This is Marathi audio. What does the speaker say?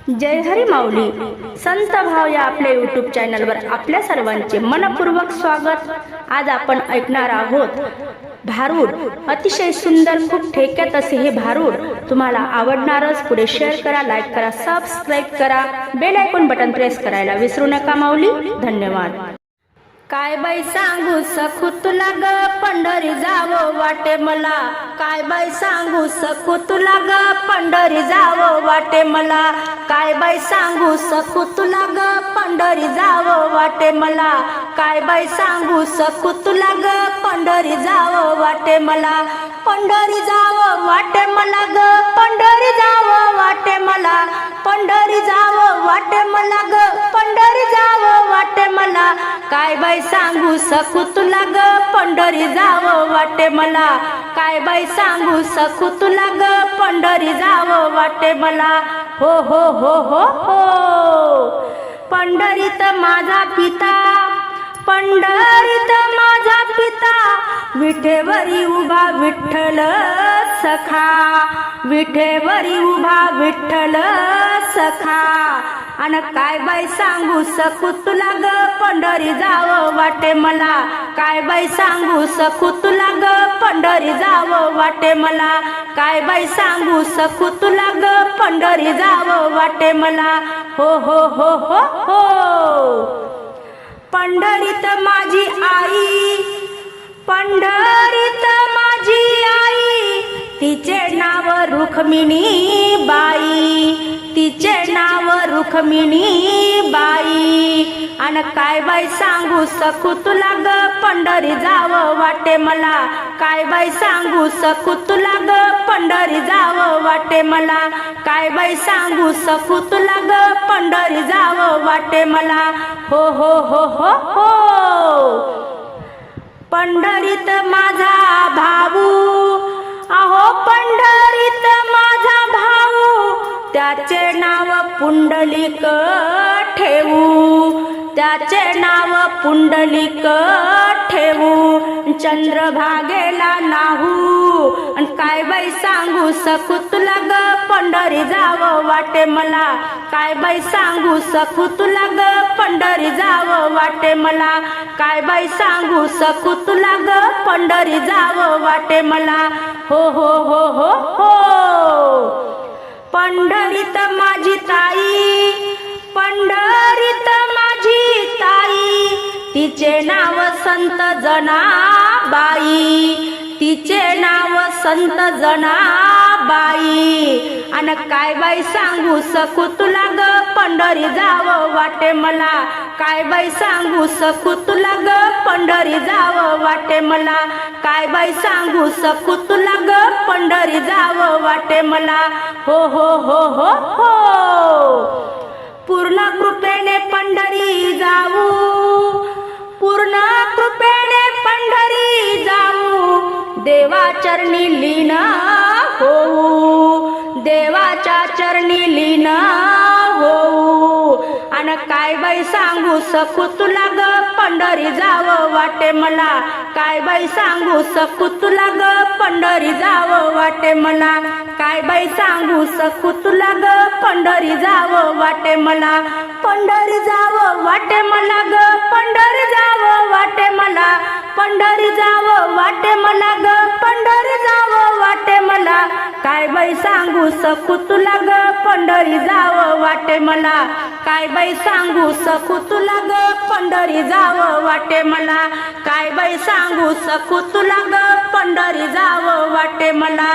जय हरी माऊली संत भाव या आपल्या यूट्यूब चॅनलवर आपल्या सर्वांचे मनपूर्वक स्वागत। आज आपण ऐकणार आहोत भारूड। अतिशय सुंदर, खूप ठेक्यात असे हे भारूड तुम्हाला आवडणारच। पुढे शेअर करा, लाईक करा, सबस्क्राईब करा, बेल आयकॉन बटन प्रेस करायला विसरू नका माऊली। धन्यवाद। काय बाई सांगू सखू तुला ग, पंढरी जावं वाटे मला। काय बाई सांगू सखू तुला ग, पंढरी जावं वाटे मला। काय बाई सांगू सखू तुला ग, पंढरी जावं वाटे मला। काय बाई सांगू सखू तुला ग, पंढरी जावं वाटे मला। पंढरी जावं वाटे मला ग, पंढरी जावं वाटे मला। पंढरी जावं वाटे मला ग, पंढरी जावं वाटे मला। काय बाई सांगू सखू तुला ग, पंढरी जावं वाटे मला। काय बाई सांगू सखू तुला ग, पंढरी जावं वाटे मला। हो हो हो हो हो। पंढरीत माझा पिता, पंढरीत माझा पिता, विठेवरी उभा विठ्ठल सखा। विठेवरी उभा विठ्ठल सखा। अन काय बाई सांगू सखू तुला ग, पंढरी जावं वाटे मला। काय बाई सांगू सखू तुला ग, पंढरी जावं वाटे मला। काय बाई सांगू सखू तुला ग, पंढरी जावं वाटे मला। हो हो हो हो हो। पंढरीत माझी आई, पंढरीत माझी आई, तिचे नाव रुक्मिणी बाई। तिचे नाव रुक्मिणी बाई। अन काय बाई सांगू सखू तुला ग, पंढरी जावं वाटे मला। काय बाई सांगू सखू तुला ग, पंढरी जावं वाटे मला। काय बाई सांगू सखू तुला ग, पंढरी जावं वाटे मला। हो हो हो हो हो। पंढरीत माझा भाऊ, अहो पंढरीत माझा भाऊ, त्याचे नाव पुंडलिक ठेवू। त्याचे नाव पुंडलिक ठेवू। चंद्रभागेला नाहू। अन काय बाई सांगू सखू तुला ग, पंढरी जावं वाटे मला। काय बाई सांगू सखू तुला ग, पंढरी जावं वाटे मला। काय बाई सांगू सखू तुला ग, पंढरी जावं वाटे मला। हो हो हो हो हो। पंढरीत माझी ताई, पंढरीत माझी ताई, तिचे नाव संत जनाबाई। तिचे नाव संत जनाबाई। अन काय बाई सांगू सखू तुला ग, पंढरी जावं वाटे मला। काय बाई सांगू सखू तुला ग, पंढरी जावं वाटे मला। काय बाई सांगू सखू तुला ग, पंढरी जावं वाटे मला। हो हो हो हो हो। पूर्ण कृपेने पंढरी जाऊ, पूर्ण कृपेने पंढरी जाऊ, देवाचरणी लीन होऊ। देवाच्या चरणी लीन होऊ। अन काय बाई सांगू सखू तुला ग, पंढरी जावं वाटे मला। काय बाई सांगू सखू तुला ग, पंढरी जावं वाटे मला। काय बाई सांगू सखू तुला ग, पंढरी जावं वाटे मला। पंढरी जावं वाटे मला ग, पंढरी जावं वाटे मला। पंढरी जावं वाटे मला ग, पंढरी जावं वाटे मला। काय बाई सांगू सखू तुला ग, पंढरी जावं वाटे मला। काय बाई सांगू सखू तुला ग, पंढरी जावं वाटे मला। काय बाई सांगू सखू तुला ग, पंढरी जावं वाटे मला।